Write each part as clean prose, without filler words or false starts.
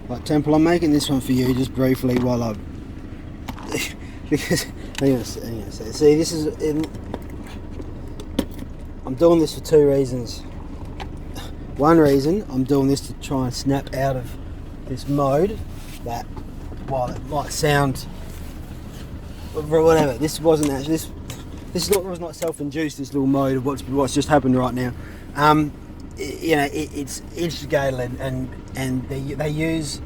Like, Temple, I'm making this one for you just briefly while I... because, hang on a sec. See, this is... I'm doing this for two reasons. One reason, I'm doing this to try and snap out of this mode that, while it might sound... whatever, this wasn't actually... This was not self-induced, this little mode of what's just happened right now. It's instigated and they use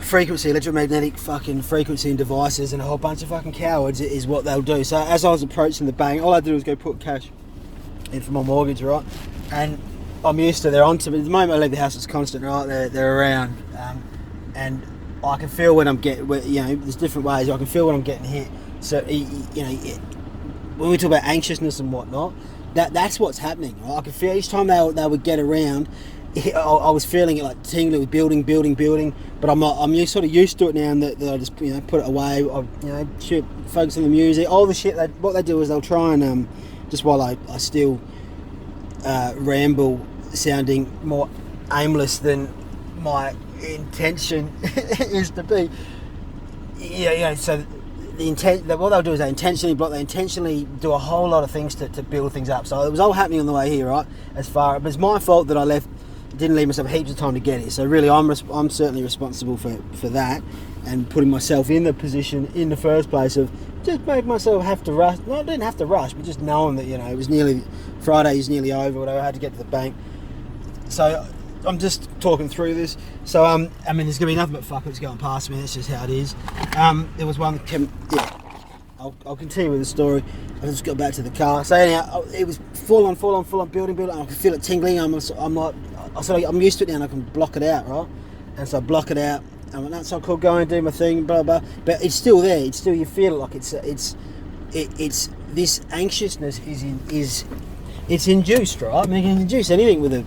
frequency, electromagnetic fucking frequency and devices, and a whole bunch of fucking cowards is what they'll do. So as I was approaching the bank, all I did was go put cash in for my mortgage, right? And I'm used to, they're onto me. The moment I leave the house, it's constant, right? They're around, and I can feel when I'm getting, there's different ways. I can feel when I'm getting hit. So when we talk about anxiousness and whatnot, that's what's happening. Right? I can feel each time they would get around, I was feeling it like tingling, building. But I'm sort of used to it now, and that I just put it away. Focus on the music, all the shit. What they do is they'll try and just while I still ramble, sounding more aimless than my intention is to be. So what they'll do is they intentionally block. They intentionally do a whole lot of things to build things up. So it was all happening on the way here, right? But it's my fault that I didn't leave myself heaps of time to get here. So really, I'm certainly responsible for that, and putting myself in the position in the first place of just made myself have to rush. No, I didn't have to rush, but just knowing that it was nearly Friday is nearly over. Whatever, I had to get to the bank. So I'm just talking through this. So there's gonna be nothing but fuckers going past me. That's just how it is. There was one that came. Yeah, I'll continue with the story. I just got back to the car. So anyhow, it was full on building. I can feel it tingling. I'm used to it now, and I can block it out, right? And so I block it out. I went, that's not cool. Go and do my thing, blah blah. But it's still there. It's still, you feel it like it's this anxiousness it's induced, right? I mean, you can induce anything with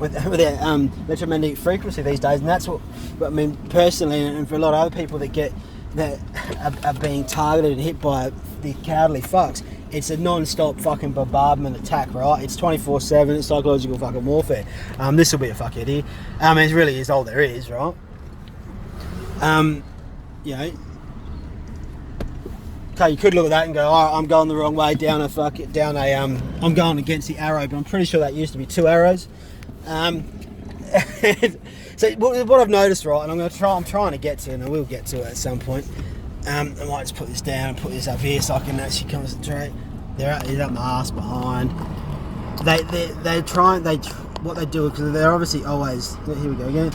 electromagnetic frequency these days, and that's what I mean personally, and for a lot of other people that are being targeted and hit by the cowardly fucks. It's a non-stop fucking bombardment attack, right? It's 24/7. It's psychological fucking warfare. This will be a fuckhead here. It really is all there is, right? Okay, you could look at that and go, all right, I'm going the wrong way I'm going against the arrow, but I'm pretty sure that used to be two arrows. So what I've noticed, right, and I'm trying to get to, and I will get to it at some point. I might just put this down and put this up here so I can actually concentrate. He's up my ass behind. What they do, because they're obviously always, here we go again.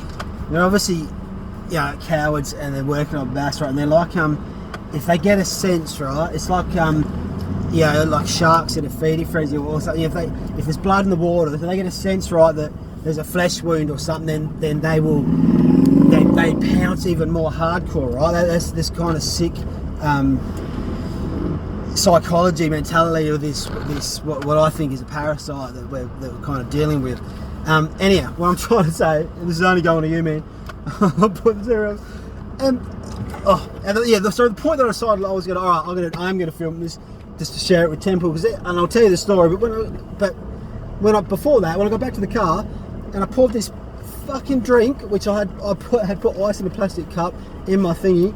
They're obviously cowards, and they're working on bass, right? And they're like, if they get a sense, right, it's like like sharks in a feeding frenzy or something. If there's blood in the water, if they get a sense, right, that there's a flesh wound or something, then they pounce even more hardcore, right? That's this kind of sick psychology mentality of this what I think is a parasite that we're kind of dealing with. Anyhow, what I'm trying to say, and this is only going to you, man. I'll put zeros. So the point that I decided I was going to, I'm going to film this just to share it with Temple, and I'll tell you the story. But when I got back to the car and I poured this fucking drink, which I had put ice in a plastic cup in my thingy,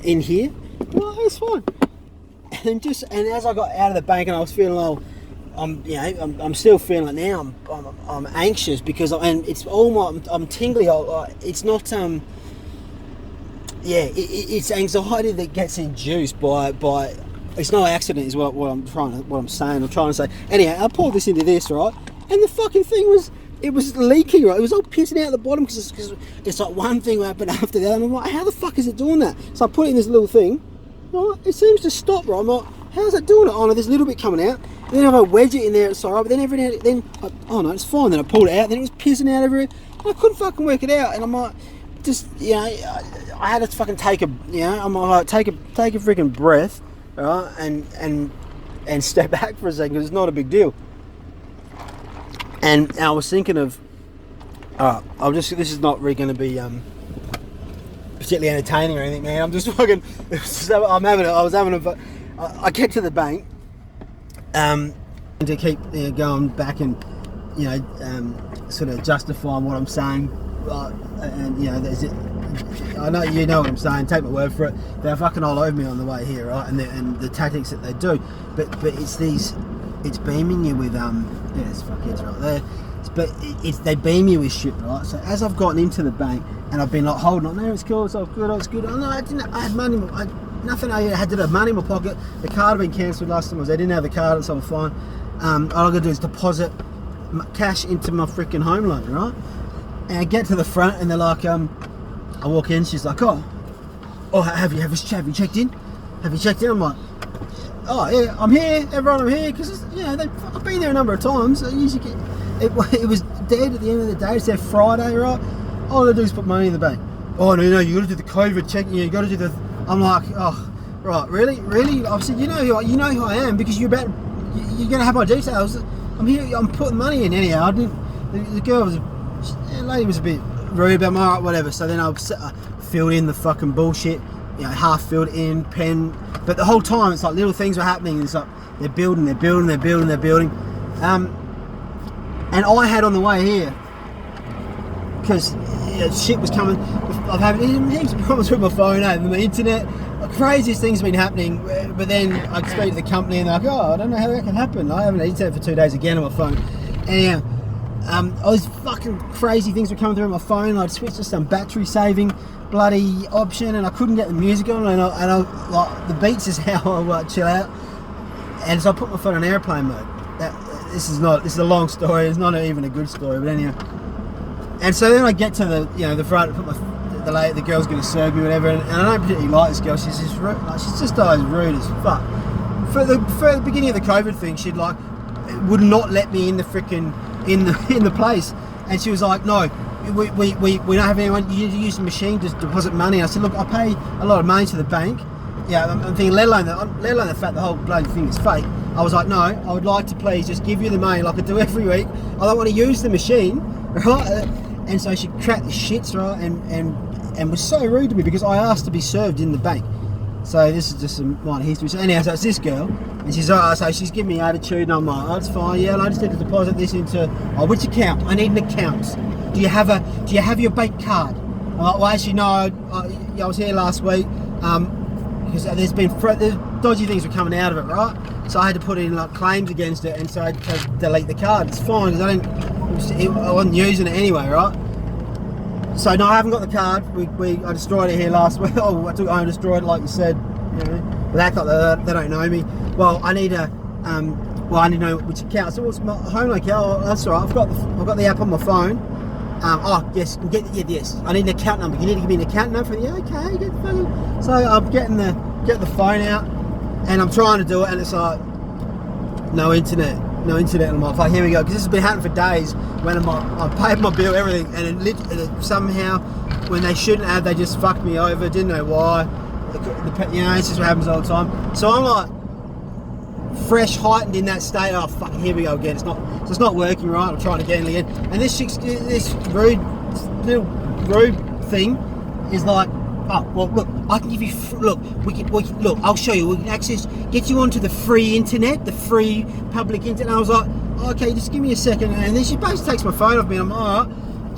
in here. Well, it's fine. And as I got out of the bank and I was feeling I'm still feeling it now. I'm anxious because it's all I'm tingly. It's not it's anxiety that gets induced by. It's no accident, is what I'm trying to say. Anyhow, I poured this into this, right, and the fucking thing was leaking, right? It was all pissing out at the bottom because it's like one thing happened after the other. And I'm like, how the fuck is it doing that? So I put it in this little thing. Right, it seems to stop, right? I'm like, how's it doing it? Oh no, there's a little bit coming out. And then if I wedge it in there, it's alright. But then oh no, it's fine. Then I pulled it out. Then it was pissing out everywhere. And I couldn't fucking work it out. And I'm like, I had to fucking take a freaking breath, right? And step back for a second, because it's not a big deal. And I was thinking of, this is not really going to be particularly entertaining or anything, man. I'm just fucking, I get to the bank, to keep going back and sort of justifying what I'm saying, and I know you know what I'm saying. Take my word for it. They're fucking all over me on the way here, right? And the tactics that they do, but it's beaming you with it's fuckheads right there. But they beam you with shit, right? So as I've gotten into the bank and I've been like holding on there, it's cool, it's all good, it's good. Oh no, I had money. Nothing. I had to have money in my pocket. The card had been cancelled last time. I didn't have the card, so I'm fine. All I gotta do is deposit cash into my freaking home loan, right? And I get to the front and they're like, I walk in. She's like, oh, have you checked in? Have you checked in? I'm like, oh yeah, I'm here. Everyone, I'm here because I've been there a number of times. I usually get. It was dead at the end of the day. It's their Friday, right? All I gotta do is put money in the bank. Oh no, you gotta do the COVID check. You gotta do the. I'm like, oh, right, really? I said, you know who I am because you're gonna have my details. I'm here. I'm putting money in anyhow. I didn't. The girl was, the lady was a bit rude about my whatever. So then I filled in the fucking bullshit. Half filled in pen. But the whole time it's like little things were happening. It's like they're building. And I had on the way here, because shit was coming. I've had heaps of problems with my phone and the internet. Craziest things have been happening. But then I speak to the company and they're like, oh, I don't know how that can happen. I haven't had internet for 2 days again on my phone. And all these fucking crazy things were coming through on my phone. I'd switched to some battery saving bloody option and I couldn't get the music on. And I like the beats is how I chill out. And so I put my phone on airplane mode. This is a long story. It's not even a good story, but anyhow. And so then I get to the front, put the girl's going to serve me, whatever, and I don't particularly like this girl. She's just rude, she's just always rude as fuck. For the beginning of the COVID thing, she'd would not let me in the freaking in the place, and she was like, no, we don't have anyone. You need to use the machine to deposit money. I said, look, I pay a lot of money to the bank. Yeah, I'm thinking, let alone the fact the whole bloody thing is fake. I was like, no, I would like to please just give you the money like I do every week. I don't want to use the machine, right? And so she cracked the shits, right? And was so rude to me because I asked to be served in the bank. So this is just some minor history. So anyhow, so it's this girl, and she's giving me attitude, and I'm like, oh, it's fine. Yeah, I just need to deposit this into which account? I need an account. Do you have your bank card? I'm like, well, actually, no. I was here last week. Because there's dodgy things were coming out of it, right? So I had to put in claims against it, and so I had to delete the card. It's fine because I wasn't using it anyway, right? So no, I haven't got the card. I destroyed it here last week. I took it home and destroyed it, like you said. But act like they don't know me. Well, I need to know which account. So what's my home account? Oh, that's all right. I've got the app on my phone. Yes, yes. I need an account number. You need to give me an account number. Yeah, okay. Get the phone. So I'm getting the phone out, and I'm trying to do it, and it's like no internet. I'm like, fuck, here we go. Because this has been happening for days. When I paid my bill, everything, and it somehow, when they shouldn't have, they just fucked me over. Didn't know why. It's just what happens all the time. So I'm like fresh, heightened in that state. Oh fuck, here we go again. It's not working right. I'm trying to get in again, and this little rude thing is like, oh well, look, I can give you look, I'll show you. We can get you onto the free internet, the free public internet. And I was like, okay, just give me a second. And then she basically takes my phone off me, and I'm alright,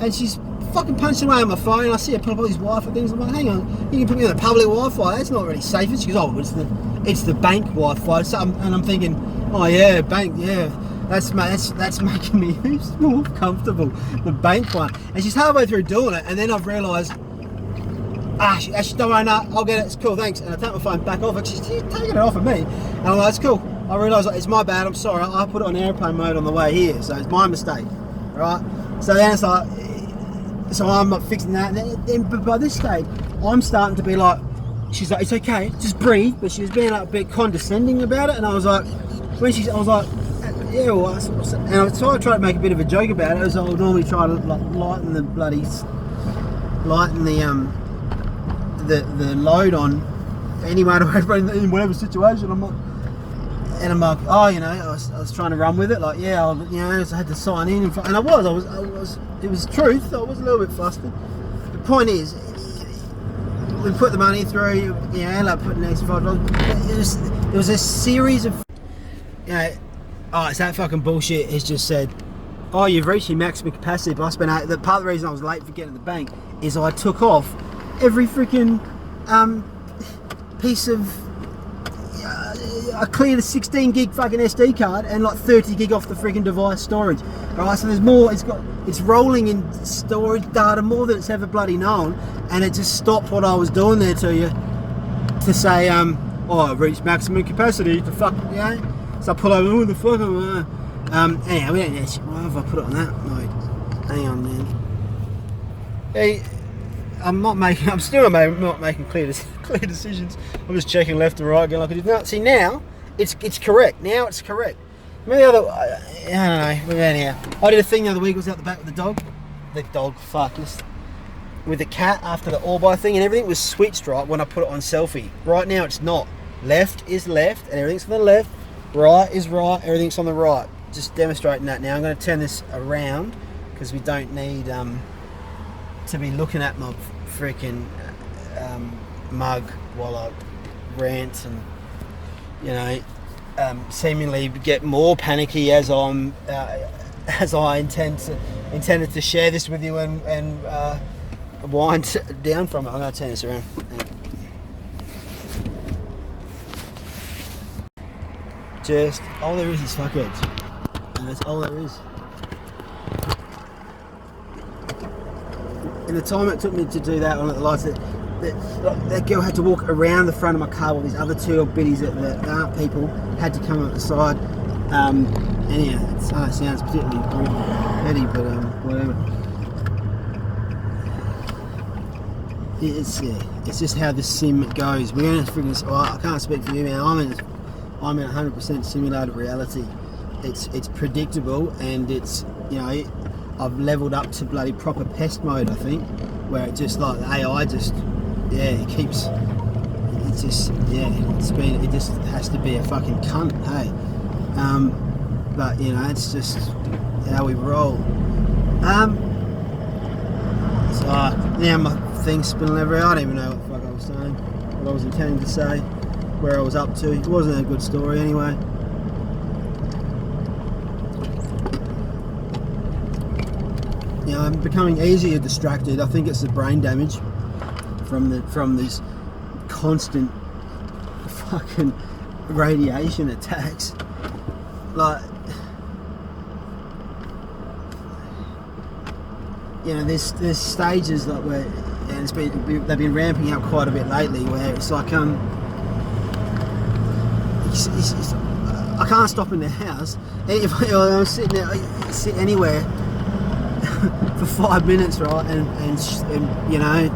and she's fucking punching away on my phone. I see her put up all these Wi-Fi things. I'm like, hang on, you can put me on the public Wi-Fi. That's not really safe. She goes, oh, it's the bank Wi-Fi. So and I'm thinking, oh yeah, bank, yeah. That's making me more comfortable, the bank one. And she's halfway through doing it, and then I've realised, she don't worry, no, I'll get it, it's cool, thanks. And I take my phone back off, and she's taking it off of me. And I'm like, it's cool. I realise it's my bad, I'm sorry, I put it on airplane mode on the way here, so it's my mistake, right? So then it's like, so I'm not fixing that. And then by this stage, I'm starting to be like, she's like, it's okay, just breathe. But she was being like a bit condescending about it, and I was like, I was like, yeah, well, and so I tried to make a bit of a joke about it, as I would normally try to lighten the load on anyone in whatever situation. I'm like, oh, I was trying to run with it, like, yeah, I had to sign in, and I was, it was truth. I was a little bit flustered. The point is, we put the money through, ended up putting an extra $5. It was a series of, it's that fucking bullshit has just said, oh, you've reached your maximum capacity, but I spent the part of the reason I was late for getting to the bank is I took off every freaking piece of I cleared a 16 gig fucking SD card and like 30 gig off the freaking device storage. Right, so there's more. It's rolling in storage data more than it's ever bloody known, and it just stopped what I was doing there to you to say oh, I've reached maximum capacity. The fuck, yeah. So I pull over. Oh, the fuck. Anyhow, we don't know. Why have I put it on that mode? Hang on, man. Hey, I'm still not making clear decisions. I'm just checking left and right, going like I did. No, see now, it's correct. Now it's correct. Maybe I don't know. But anyhow, I did a thing the other week. I was out the back with the dog. With the cat after the all-by thing, and everything was switched right when I put it on selfie. Right now it's not. Left is left, and everything's on the left. Right is right, everything's on the right. Just demonstrating that now. I'm going to turn this around because we don't need to be looking at my freaking mug while I rant and, you know, seemingly get more panicky as I intended to share this with you and wind down from it. I'm going to turn this around. Just all there is fuckheads, and that's all there is. In the time it took me to do that one at the lights, that girl had to walk around the front of my car while these other two old biddies that aren't people had to come up the side. Anyhow, it sounds particularly petty, but whatever. It's just how the sim goes. We're gonna figure this. I can't speak for you, man. I'm in 100% simulated reality. It's predictable, and it's, you know, I've leveled up to bloody proper pest mode, I think, where it just like the AI just, yeah, it keeps, it's just, yeah, it just has to be a fucking cunt, hey. But you know, it's just how we roll. So now my thing's spinning everywhere. I don't even know what the fuck I was saying, what I was intending to say, where I was up to. It wasn't a good story anyway. You know, I'm becoming easier distracted. I think it's the brain damage from these constant fucking radiation attacks. Like, you know, there's stages like where, and they've been ramping up quite a bit lately, where it's like I can't stop in the house. If I'm sitting there, sit anywhere for 5 minutes, right, and you know,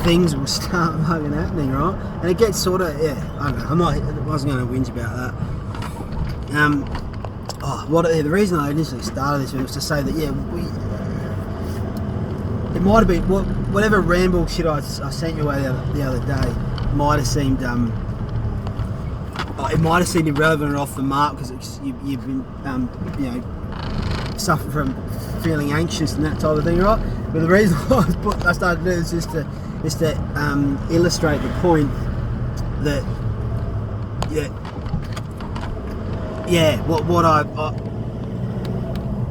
things will start fucking happening, right, and it gets sort of, yeah, I don't know, I wasn't going to whinge about that. The reason I initially started this was to say that, yeah, it might have been whatever ramble shit I sent you away the other day might have seemed it might have seemed irrelevant or off the mark because you've been you know, suffering from feeling anxious and that type of thing, right? But the reason I started to do this is to illustrate the point that what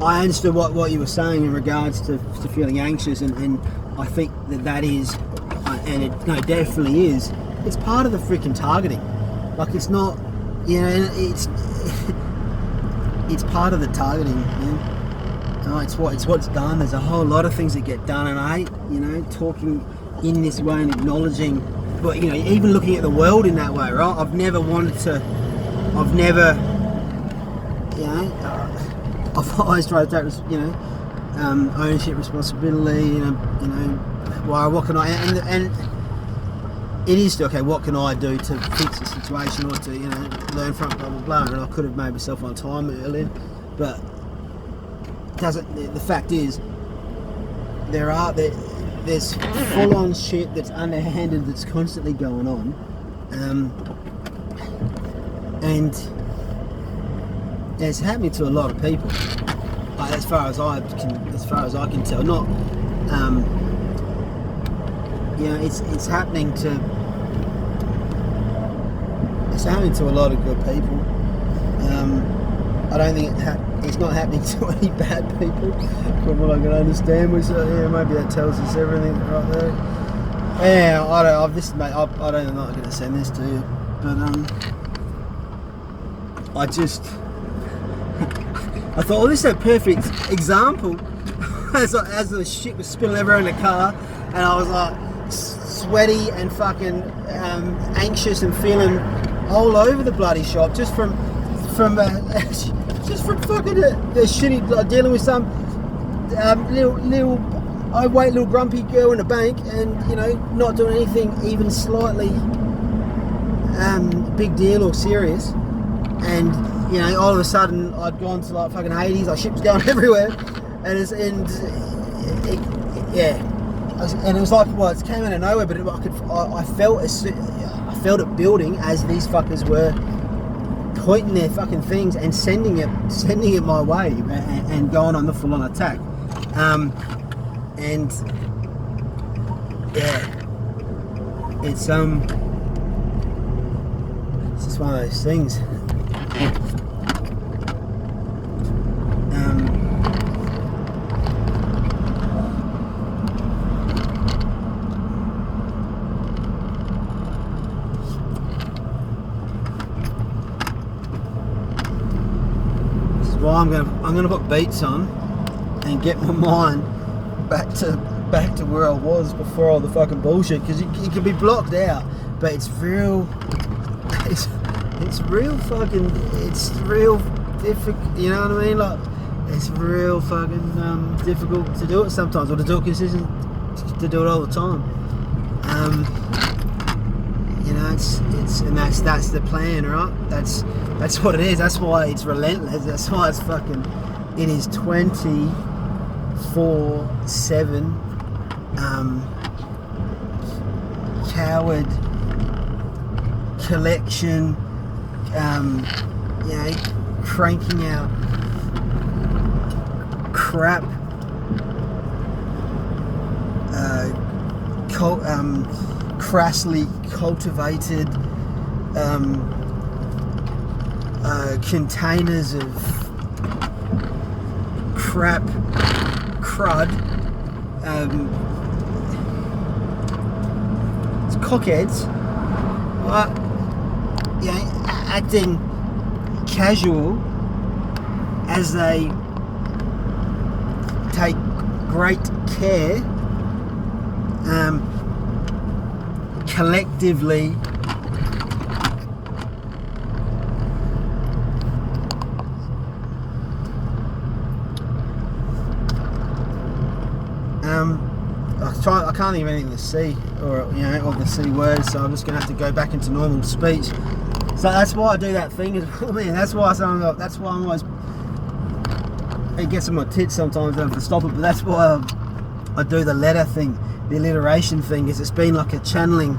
I understood what you were saying in regards to feeling anxious, and I think that is, and it definitely is. It's part of the freaking targeting. Like, it's not, you know, it's part of the targeting. You know? It's what's done. There's a whole lot of things that get done, and I hate, you know, talking in this way and acknowledging, but you know, even looking at the world in that way, right? I've never, you know, I've always tried to take, you know, ownership, responsibility, you know, what can I, and it is okay, what can I do to fix the situation or to, you know, learn from blah blah blah, and I could have made myself on time earlier, but the fact is there's full on shit that's underhanded that's constantly going on, and it's happening to a lot of people, as far as I can tell. Not, you know, it's happening to a lot of good people. I don't think it's not happening to any bad people, from what I can understand. Yeah, maybe that tells us everything right there. Yeah, I'm not going to send this to you, but I thought, well, this is a perfect example. As the shit was spilling everywhere in the car, and I was like sweaty and fucking anxious and feeling all over the bloody shop just from fucking the shitty, like, dealing with some little overweight little grumpy girl in a bank, and not doing anything even slightly big deal or serious, and all of a sudden I'd gone to like fucking Hades, like shit was going everywhere. And it was like, well, it came out of nowhere, but I felt it building as these fuckers were pointing their fucking things and sending it my way, and going on the full-on attack. And yeah, it's just one of those things. Well, I'm gonna put beats on and get my mind back to where I was before all the fucking bullshit, because it can be blocked out, but it's real difficult, you know what I mean? Like, it's real fucking difficult to do it sometimes, or to do it consistent, to do it all the time. And that's the plan, right? That's what it is. That's why it's relentless. That's why it is 24/7 coward collection, cranking out crap, crassly cultivated containers of crud, it's cockheads, acting casual as they take great care collectively I can't think of anything to see, or the C words, so I'm just gonna have to go back into normal speech. So that's why I do that thing as well, man. That's why I'm always, it gets on my tits sometimes, I have to stop it, but that's why I do the letter thing, the alliteration thing, is it's been like a channeling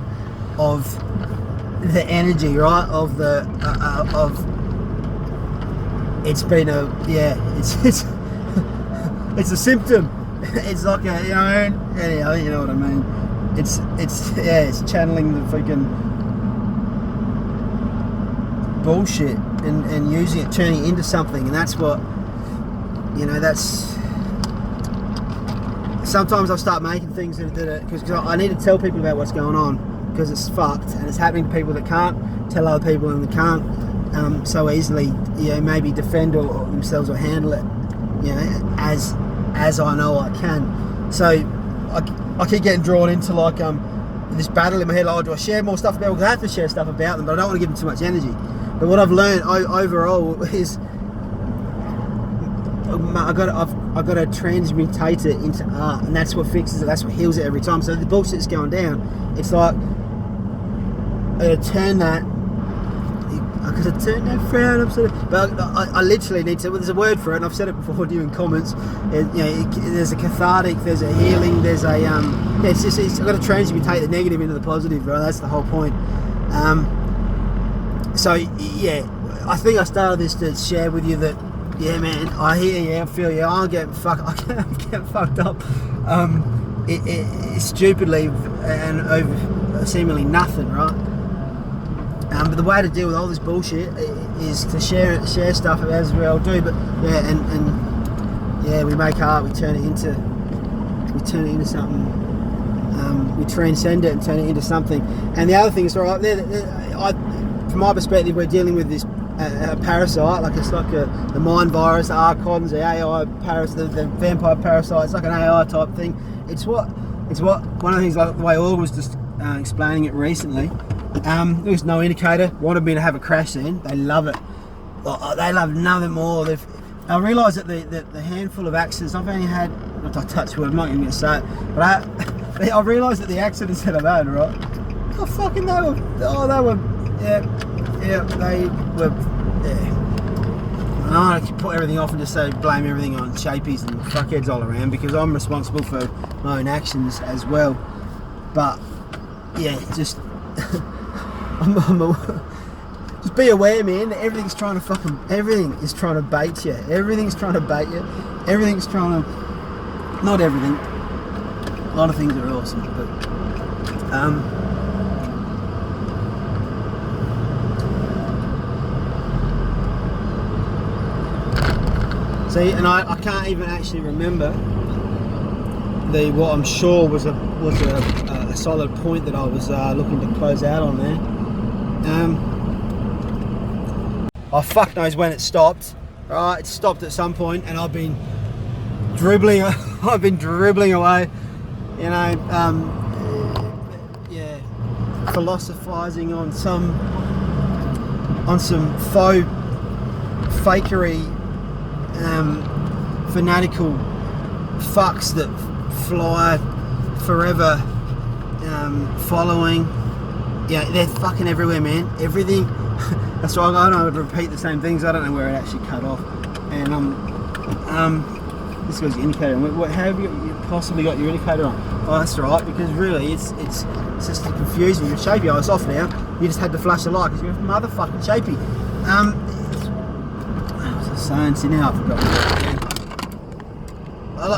of the energy, right? Of the it's been it's a symptom. It's like anyhow, you know what I mean. It's channeling the freaking bullshit and using it, turning it into something, and that's what that's. Sometimes I'll start making things that because I need to tell people about what's going on, because it's fucked and it's happening to people that can't tell other people, and they can't so easily maybe defend or themselves or handle it as I know I can. So I keep getting drawn into like this battle in my head, like, do I share more stuff about them? Because I have to share stuff about them, but I don't want to give them too much energy. But what I've learned overall is I've got to transmutate it into art, and that's what fixes it, that's what heals it every time. So the bullshit's going down, it's like I got to turn that frown, but I literally need to. Well, there's a word for it, and I've said it before to you in comments. There's a cathartic, there's a healing, there's a it's I've got to transmutate the negative into the positive, right? That's the whole point. So yeah, I think I started this to share with you that, yeah, man, I hear you, I feel you, I'm getting fucked up, it's stupidly and over seemingly nothing, right? But the way to deal with all this bullshit is to share stuff as we all do. But yeah, and yeah, we make art, we turn it into something. We transcend it and turn it into something. And the other thing is, right there, from my perspective, we're dealing with this a parasite, like it's like the mind virus, the archons, the AI parasite, the vampire parasite. It's like an AI type thing. It's what one of the things, like the way Org was just explaining it recently. There was no indicator. Wanted me to have a crash scene. They love it. They love nothing more. I realised that the handful of accidents I've only had, not to touch wood, I'm not even going to say it, but I realised that the accidents that I've had, right? Oh fucking, they were, yeah, I don't put everything off and just say blame everything on shapies and fuckheads all around, because I'm responsible for my own actions as well. But yeah, just just be aware, man, that everything is trying to bait you. Everything's trying to bait you. Everything's trying to, not everything. A lot of things are awesome, but see, and I can't even actually remember what I'm sure was a solid point that I was looking to close out on there. I fuck knows when it stopped. Right, it stopped at some point, and I've been dribbling away, you know, yeah, philosophizing on some faux fakery, fanatical fucks that fly forever, following. Yeah, they're fucking everywhere, man. Everything. That's why I don't repeat the same things. I don't know where it actually cut off. And this was your indicator. How have you possibly got your indicator on? Oh, that's right. Because really, it's just to confuse you. You're shapy. Oh, it's off now. You just had to flash the light because you're motherfucking shapy. What was I saying? See, now I forgot.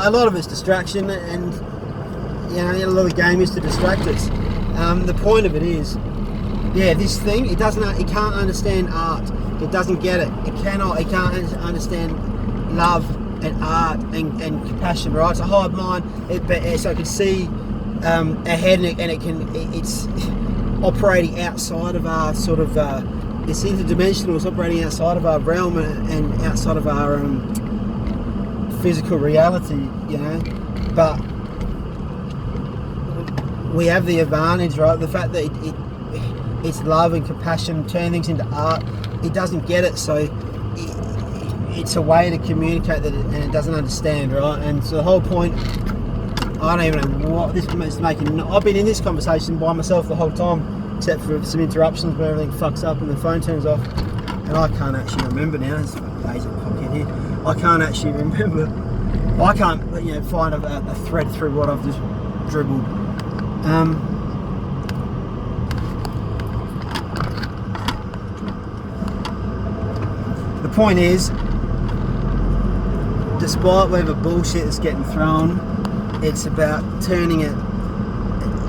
A lot of it's distraction, and you know, a lot of the game is to distract us. The point of it is, yeah, this thing, it can't understand art. It doesn't get it. It can't understand love and art and compassion, right? It's a hive mind. So it can see ahead, and it's operating outside of our sort of, it's interdimensional. It's operating outside of our realm and outside of our physical reality, you know. But we have the advantage, right? The fact that it's love and compassion, turn things into art. It doesn't get it, so it's a way to communicate that it doesn't understand, right? And so the whole point, I don't even know what this is making. I've been in this conversation by myself the whole time, except for some interruptions where everything fucks up and the phone turns off, and I can't actually remember now. It's lazy cockhead here. I can't actually remember. I can't, you know, find a thread through what I've just dribbled. The point is, despite whatever bullshit that's getting thrown, it's about turning it.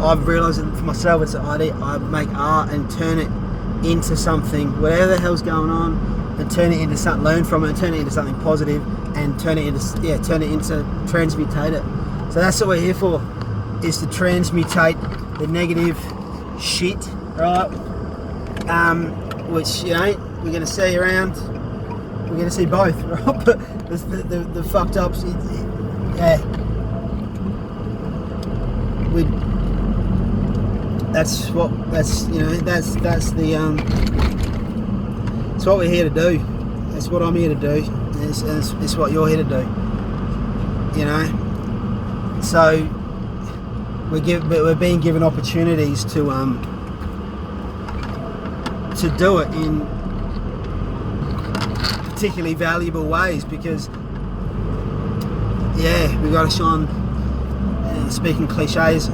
I've realised it for myself. It's an idea. I make art and turn it into something, whatever the hell's going on, and turn it into something. Learn from it, and turn it into something positive, and turn it into transmutate it. So that's what we're here for, is to transmutate the negative shit, right? Which, you know, we're going to see around. We're going to see both, right? But the fucked ups, yeah. That's what we're here to do. That's what I'm here to do. It's what you're here to do. You know. So we're being given opportunities to do it in particularly valuable ways, because yeah, we've got to shine, speaking cliches,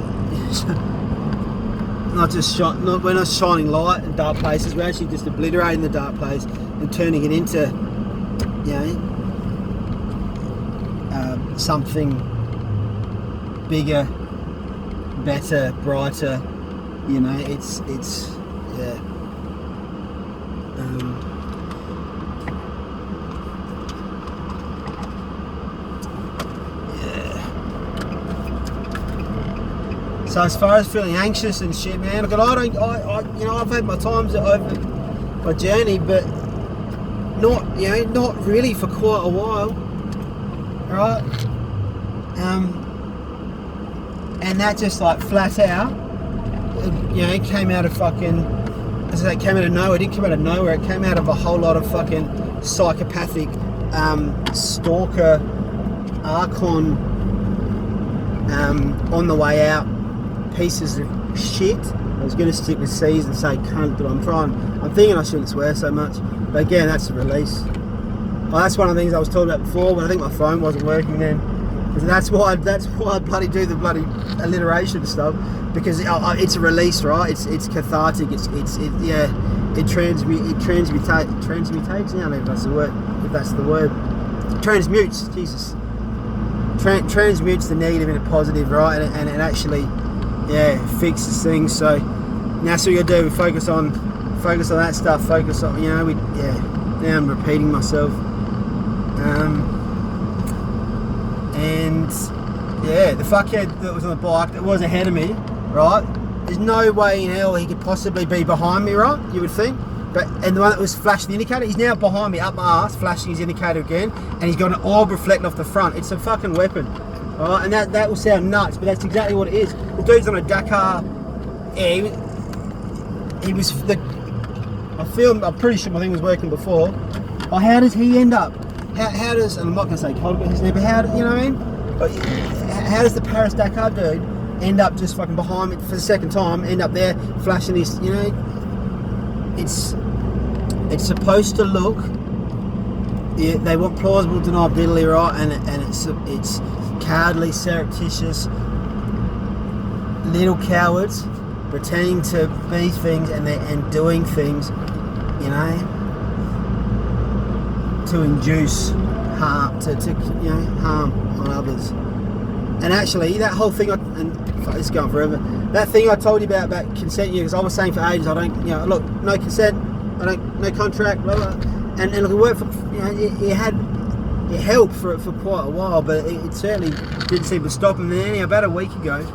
we're not shining light in dark places. We're actually just obliterating the dark place and turning it into, you know, something bigger, better, brighter. You know, it's yeah. So as far as feeling anxious and shit, man, look, I've had my times over my journey, but not really for quite a while, right? And that just like flat out, it came out of fucking, as I say, it came out of nowhere. It didn't come out of nowhere. It came out of a whole lot of fucking psychopathic, stalker, archon, on the way out, pieces of shit. I was going to stick with C's and say cunt, but I'm thinking I shouldn't swear so much. But again, that's a release. Well, that's one of the things I was talking about before, but I think my phone wasn't working then. That's why I bloody do the bloody alliteration stuff, because it's a release, right? It's cathartic. It transmutates. Yeah, I don't know if that's the word. If that's the word, transmutes. Jesus, transmutes the negative into positive, right? And it actually, fixes things. So that's what you gotta do. We focus on that stuff. Focus on, now I'm repeating myself. And the fuckhead that was on the bike that was ahead of me, right? There's no way in hell he could possibly be behind me, right? You would think. And the one that was flashing the indicator, he's now behind me, up my ass, flashing his indicator again, and he's got an orb reflecting off the front. It's a fucking weapon, right? And that will sound nuts, but that's exactly what it is. The dude's on a Dakar. Yeah, I'm pretty sure my thing was working before. Oh, how does he end up? How does, and I'm not going to say cold, but his name, but how, you know what I mean? But how does the Paris Dakar dude end up just fucking behind me for the second time, end up there flashing his, it's supposed to look, they want plausible deniability, right? And it's cowardly, surreptitious, little cowards pretending to be things and doing things, to induce harm, to harm on others. And actually, that whole thing, this is going forever. That thing I told you about consent, because I was saying for ages, I don't, look, no consent, no contract, blah blah. And look, it worked for, it helped for quite a while, but it certainly didn't seem to stop. And then anyhow, about a week ago,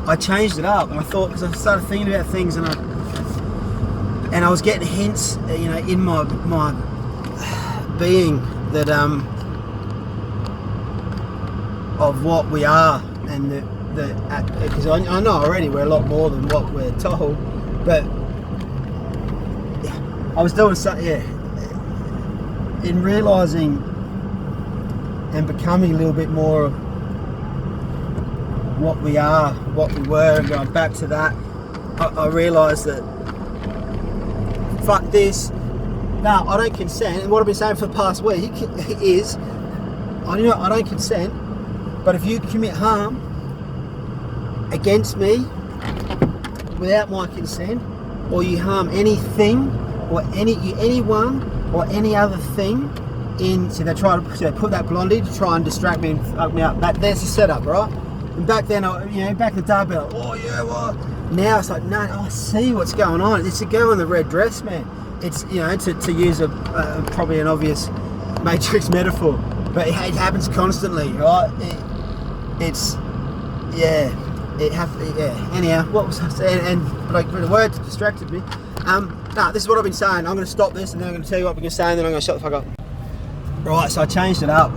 I changed it up, and I thought, because I started thinking about things, and I was getting hints, in my being that of what we are, and because I know already we're a lot more than what we're told, but I was doing something, in realising and becoming a little bit more of what we are, what we were, and going back to that, I realised that fuck this. No, I don't consent. And what I've been saying for the past week is, I don't consent, but if you commit harm against me without my consent, or you harm anything, or anyone, or any other thing, so they put that blondie to try and distract me and fuck me up. There's the setup, right? And back then, back in the day, I'd be like, oh yeah, what? Now it's like, no, I see what's going on. It's a girl in the red dress, man. It's, to use a probably an obvious Matrix metaphor, but it happens constantly, right? Anyhow, what was I saying? But the words distracted me. This is what I've been saying. I'm going to stop this, and then I'm going to tell you what we're going to say, and then I'm going to shut the fuck up. Right, so I changed it up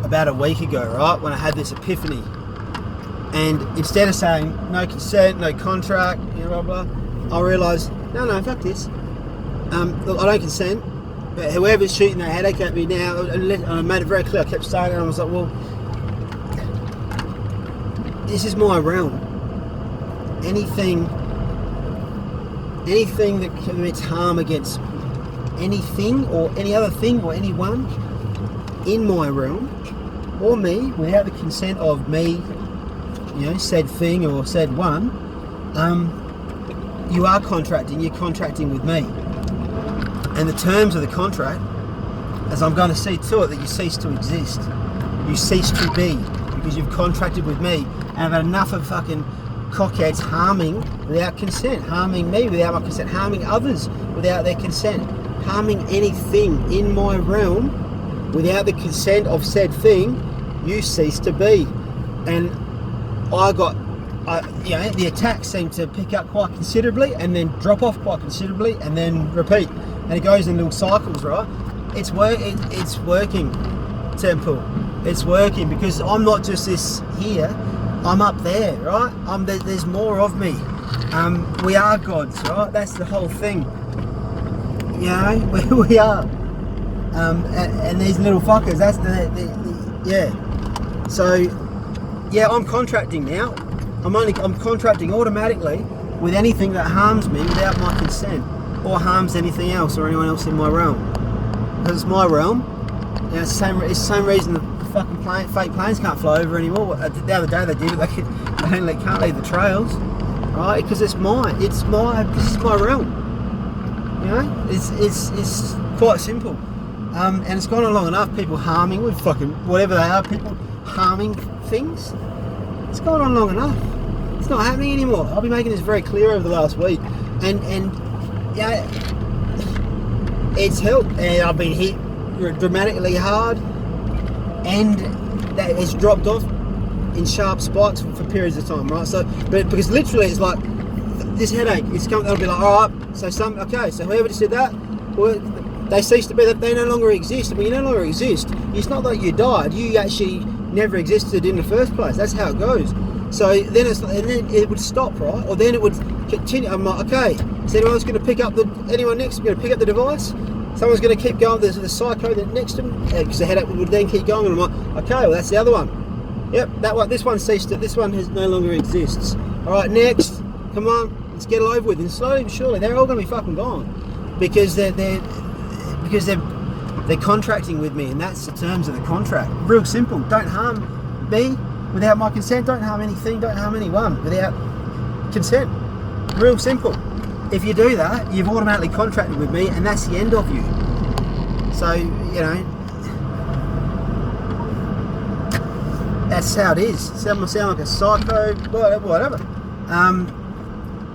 about a week ago, right, when I had this epiphany. And instead of saying no consent, no contract, blah blah, I realised, no, fuck this. Look, I don't consent, but whoever's shooting their headache at me now, and I made it very clear, I kept saying it, and I was like, well, this is my realm. Anything that commits harm against anything, or any other thing, or anyone in my realm, or me, without the consent of me, said thing or said one, you're contracting with me. And the terms of the contract, as I'm going to see to it, that you cease to exist. You cease to be, because you've contracted with me. And I've had enough of fucking cockheads harming without consent, harming me without my consent, harming others without their consent, harming anything in my realm without the consent of said thing. You cease to be. And I got the attacks seem to pick up quite considerably and then drop off quite considerably and then repeat, and it goes in little cycles, right? It's working, Temple. It's working because I'm not just this here. I'm up there, right? There's more of me. We are gods, right? That's the whole thing. We are. And these little fuckers. That's yeah. So yeah, I'm contracting now. I'm contracting automatically with anything that harms me without my consent or harms anything else or anyone else in my realm. Because it's my realm. It's the same reason the fucking fake planes can't fly over anymore. The other day they did it. They can't leave the trails, right? Because it's my realm. It's quite simple. And it's gone on long enough. People harming with fucking whatever they are. People harming things. It's gone on long enough. It's not happening anymore. I'll be making this very clear over the last week, and it's helped. And I've been hit dramatically hard, and that it's dropped off in sharp spikes for periods of time, right? So, but because literally it's like this headache. It's come. They'll be like, all right. So whoever just said that, well, they cease to be. They no longer exist. When you no longer exist, it's not like you died. You actually never existed in the first place. That's how it goes. So then it would stop, right? Or then it would continue. I'm like, okay, is anyone going to pick up anyone next going to pick up the device? Someone's going to keep going. There's the psycho that next to them, because the headache would then keep going. And I'm like, okay, well that's the other one. Yep, that one. This one ceased. This one no longer exists. All right, next. Come on, let's get it over with. And slowly but surely, they're all going to be fucking gone because they're contracting with me, and that's the terms of the contract. Real simple. Don't harm me without my consent. Don't harm anything. Don't harm anyone without consent. Real simple. If you do that, you've automatically contracted with me, and that's the end of you. So that's how it is. Sound like a psycho, whatever.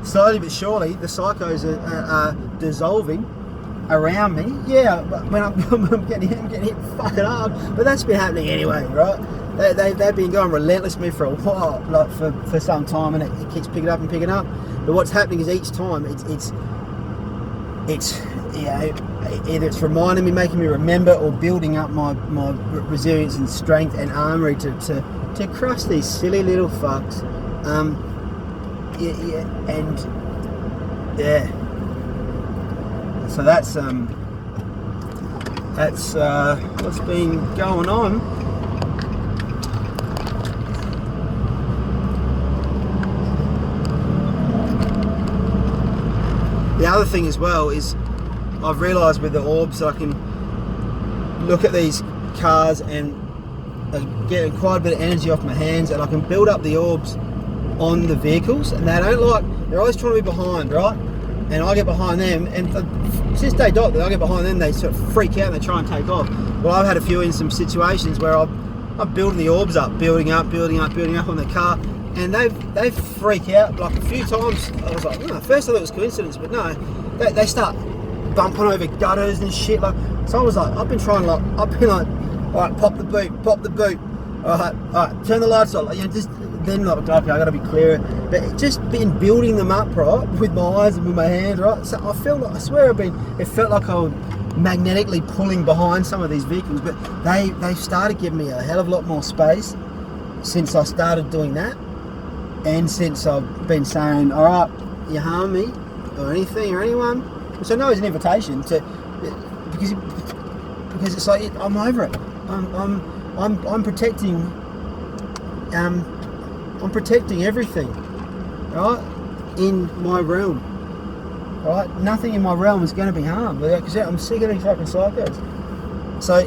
Slowly but surely, the psychos are dissolving around me. Yeah, when I'm getting hit fucking hard, but that's been happening anyway, right? They've been going relentless with me for a while, like for some time, and it keeps picking up and picking up. But what's happening is each time it's either it's reminding me, making me remember, or building up my resilience and strength and armory to crush these silly little fucks. So that's what's been going on. The other thing as well is I've realised with the orbs I can look at these cars and get quite a bit of energy off my hands, and I can build up the orbs on the vehicles, and they're always trying to be behind, right? And I get behind them, and since day dot that I get behind them, they sort of freak out and they try and take off. Well, I've had a few in some situations where I'm building the orbs up, building up on the car, and they freak out. Like a few times I was like, no, first I thought it was coincidence, but no, they start bumping over gutters and shit. Like, so I was like, I've been like, all right, pop the boot, all right, turn the lights on, just then like, okay, I gotta be clearer. But just been building them up, right, with my eyes and with my hands, right. So I swear it felt like I was magnetically pulling behind some of these vehicles, but they've started giving me a hell of a lot more space since I started doing that, and since I've been saying, all right, you harm me or anything or anyone, which I know is an invitation to, because it's like I'm over it. I'm protecting. I'm protecting everything, right, in my realm, right? Nothing in my realm is going to be harmed, because I'm sick of these fucking psychos. So,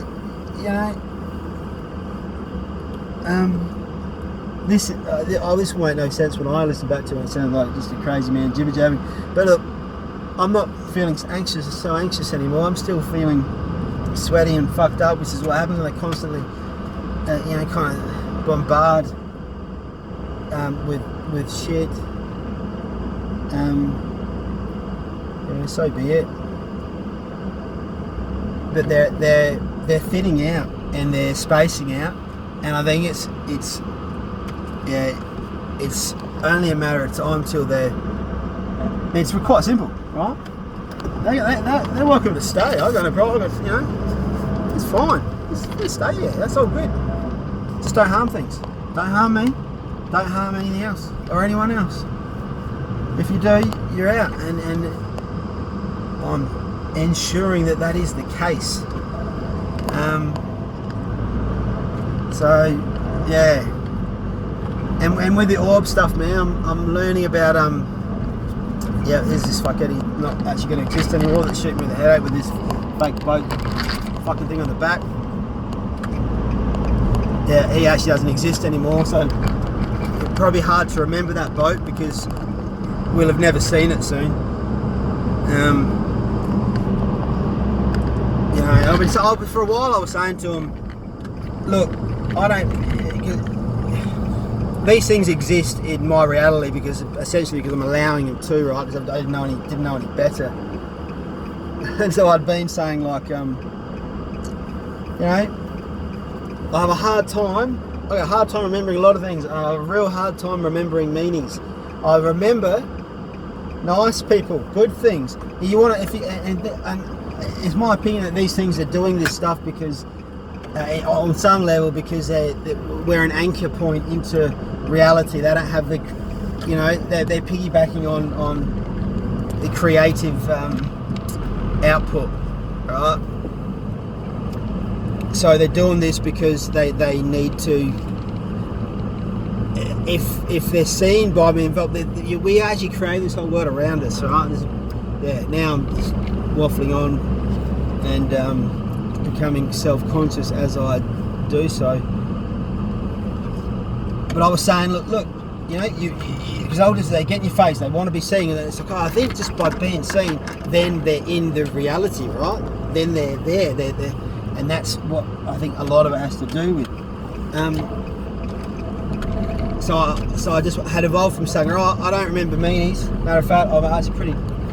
this won't make sense when I listen back to it. It sounds like just a crazy man jibber jabbing. But look, I'm not feeling so anxious anymore. I'm still feeling sweaty and fucked up, which is what happens when they constantly, kind of bombard with shit. So be it. But they're thinning out and they're spacing out, and I think it's it's only a matter of time till it's quite simple, right? They're welcome to stay. I've got no problem. You know, it's fine. Just stay there. That's all good. Just don't harm things. Don't harm me. Don't harm anything else or anyone else. If you do, you're out. And I'm ensuring that is the case. So yeah. And with the orb stuff, man, I'm learning about yeah, there's this fuckhead not actually going to exist anymore that's shooting me in the headache with this fake boat fucking thing on the back. Yeah, he actually doesn't exist anymore, so it's probably hard to remember that boat because we'll have never seen it soon. You know, for a while I was saying to him, look, these things exist in my reality because I'm allowing them to, right? Because I didn't know any better. And so I'd been saying like, you know, I have a hard time. I got a hard time remembering a lot of things. I have a real hard time remembering meanings. I remember nice people, good things. You want to, and it's my opinion that these things are doing this stuff because, on some level, because we're an anchor point into reality. They don't have the, you know, they're piggybacking on the creative output, right? So they're doing this because they need to. If they're seen by me involved, we actually create this whole world around us, right? Yeah. Now I'm just waffling on and becoming self-conscious as I do so. But I was saying, look, you know, because olders, they get in your face, they want to be seen, and it's like, oh, I think just by being seen, then they're in the reality, right? Then they're there, and that's what I think a lot of it has to do with. So I just had evolved from saying, oh, I don't remember meanings. Matter of fact, I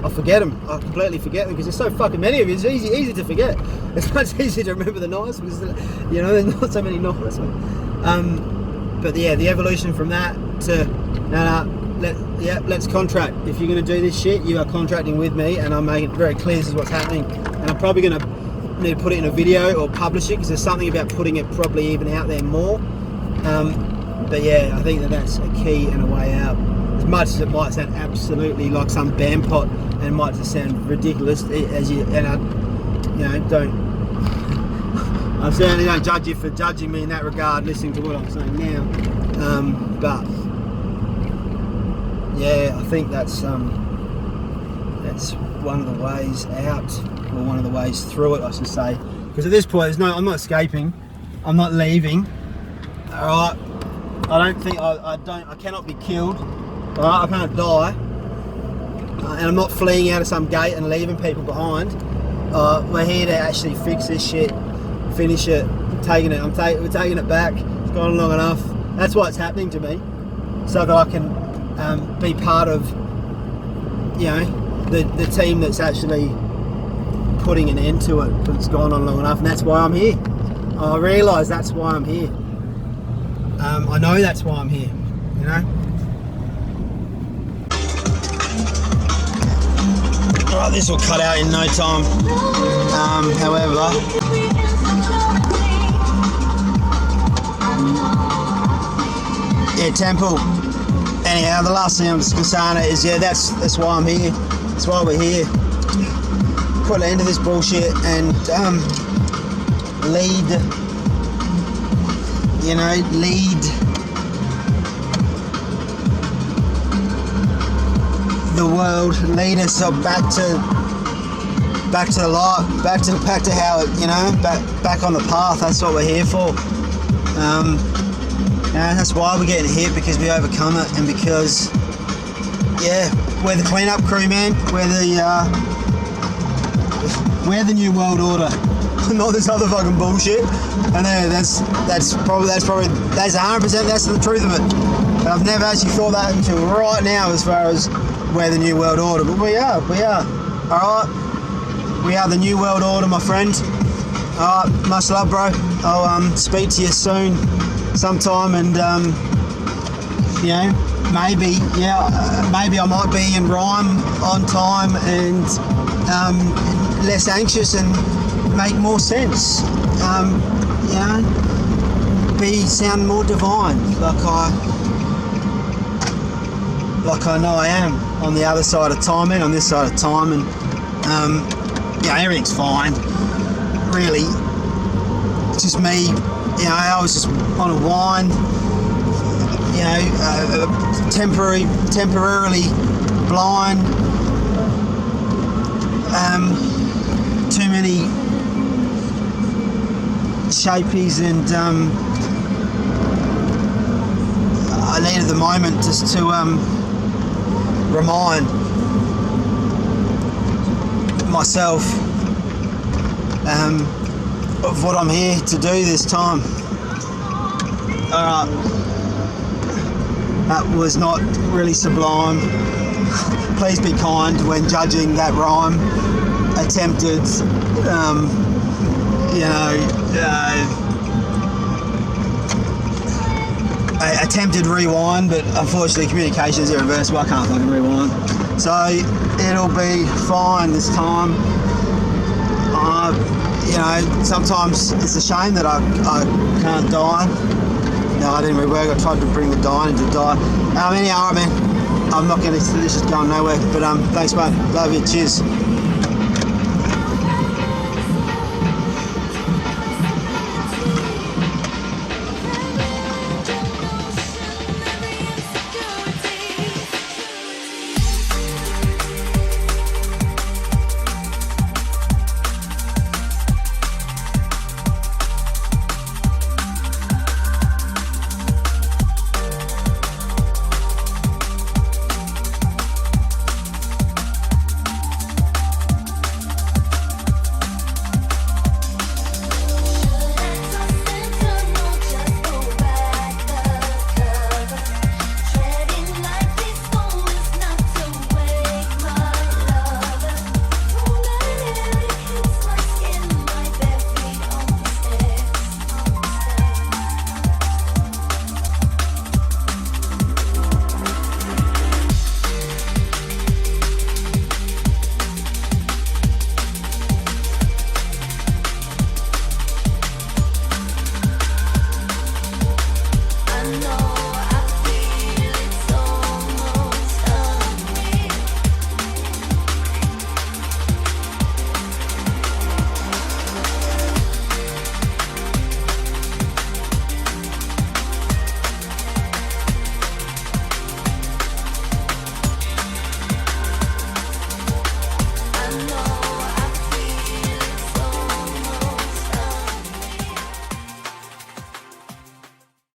forget them. I completely forget them because there's so fucking many of you. It's easy to forget. It's much easier to remember the nice because, you know, there's not so many nice ones. But yeah, the evolution from that to let's contract. If you're going to do this shit, you are contracting with me, and I'm making it very clear this is what's happening. And I'm probably going to need to put it in a video or publish it because there's something about putting it probably even out there more. But yeah, I think that's a key and a way out. As much as it might sound absolutely like some band pot, and it might just sound ridiculous, I certainly don't judge you for judging me in that regard, listening to what I'm saying now. But yeah, I think that's one of the ways out, or one of the ways through it, I should say. Because at this point, I'm not escaping, I'm not leaving. All right. I cannot be killed, right? I can't die, and I'm not fleeing out of some gate and leaving people behind. We're here to actually fix this shit, finish it, we're taking it back. It's gone long enough. That's why it's happening to me, so that I can be part of, you know, the team that's actually putting an end to it. But it's gone on long enough, and that's why I'm here. I realise that's why I'm here. I know that's why I'm here, you know. Alright, this will cut out in no time. However, yeah, temple. Anyhow, the last thing I'm just saying is, yeah, that's why I'm here. That's why we're here. Put an end to this bullshit and lead the world, lead us up back to the light, back to how it, you know, back on the path. That's what we're here for. And that's why we're getting hit, because we overcome it, and because, yeah, we're the cleanup crew, man. We're the new world order. Not this other fucking bullshit. And that's 100%, that's the truth of it. And I've never actually thought that until right now, as far as we're the new world order. But we are. Alright? We are the new world order, my friend. Alright, much love, bro. I'll speak to you soon sometime, and you know, maybe I might be in rhyme on time and less anxious and make more sense. You know, sound more divine, like I know I am on the other side of time and on this side of time, and everything's fine. Really, it's just me. You know, I was just on a wind. You know, temporarily blind. Too many shapies, and I needed the moment just to remind myself of what I'm here to do this time. Alright, that was not really sublime. Please be kind when judging that rhyme. Attempted, attempted rewind, but unfortunately communication is irreversible. I can't fucking rewind. So it'll be fine this time. Sometimes it's a shame that I can't die. No, I didn't really work. I tried to bring the dying into die. Anyhow, alright, man. I'm not going to. This is going nowhere. But thanks, mate. Love you. Cheers.